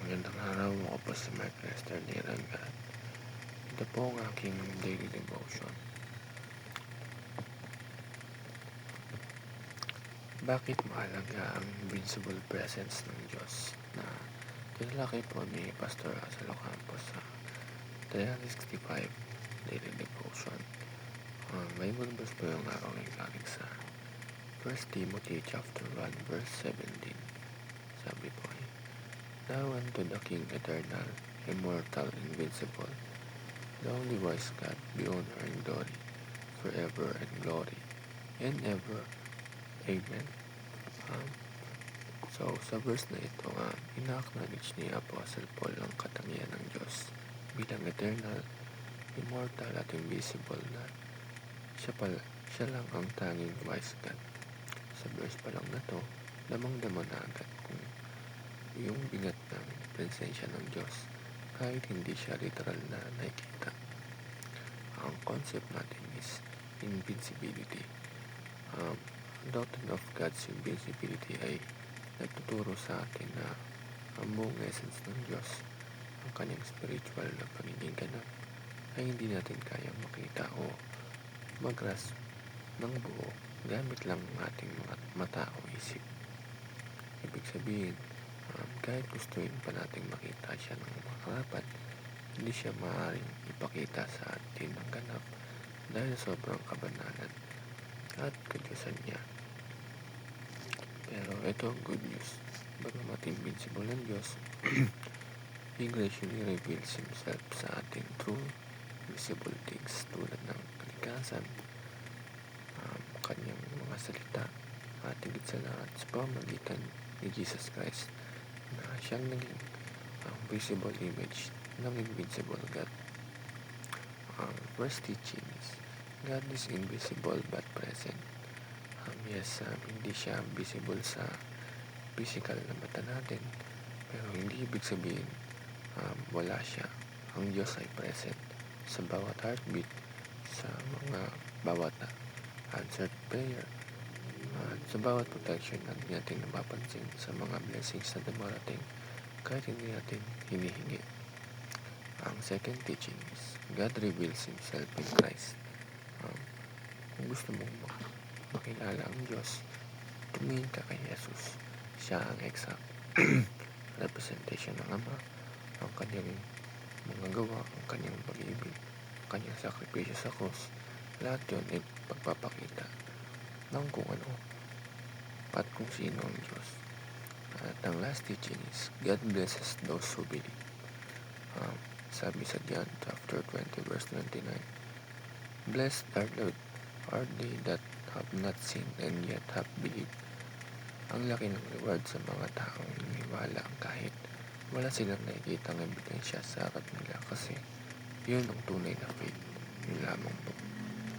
Magandang araw, ako po si Mark Lester Nirangat. Ito po ang aking daily devotion. Bakit mahalaga ang invincible presence ng Diyos na tinalakay po ni Pastor Russell Ocampo sa 365 daily devotion? Ang Bible verse po yung araw ay galing sa 1 Timothy chapter 1 verse 17. Sabi po ay, Now unto the King eternal, immortal, invincible, the only wise God, be honor and glory, forever and glory, and ever. Amen. Um, sa verse na ito, ina-acknowledge ni Apostle Paul ang katangian ng Diyos bilang eternal, immortal at invisible na siya lang ang tanging wise God. Sa verse pa lang na to, lamang-dama na agad kung yung bigat ng presensya ng Diyos kahit hindi siya literal na nakikita. Ang concept natin is invincibility. Ang doctrine of God's invincibility ay nagtuturo sa atin na ang buong essence ng Diyos, ang kanyang spiritual na pagiging ganap, ay hindi natin kayang makita o mag-grasp ng buo gamit lang ang ating mga mata o isip. Ibig sabihin, kahit gustuin pa nating makita siya ng makarapat, hindi siya maaaring ipakita sa atin ng ganap dahil sobrang kabanalan at kadyusan niya. Pero ito ang good news. Bagamat invincible ng Diyos, He graciously reveals Himself sa atin through visible things tulad ng kalikasan, kanyang mga salita, at higit sa lahat sa pamamagitan ni Jesus Christ na siyang naging visible image ng invincible God. Ang first teaching is, God is invisible but present. Hindi siya visible sa physical na mata natin, pero hindi ibig sabihin wala siya. Ang Diyos ay present sa bawat heartbeat, sa mga bawat answered prayer, at sa bawat protection na hindi natin napapansin, sa mga blessings na dumarating kahit hindi natin hinihingi. Ang second teaching is, God reveals Himself in Christ. Kung gusto mong makilala ang Diyos, tumingin ka kay Jesus. Siya ang exact representation ng Ama, ang kanyang mga gawa, ang kanyang pag-ibig, ang kanyang sakripisyo sa cross. Lahat yun ay pagpapakita ng kung ano at kung sino ang Diyos. At ang last teaching is, God blesses those who believe. Sabi sa John chapter 20 verse 29, Blessed are they that have not seen and yet have believed. Ang laki ng reward sa mga taong niniwala kahit wala silang nakikita ng ebidensya sa harap nila, kasi yun ang tunay na faith. Yun lamang po.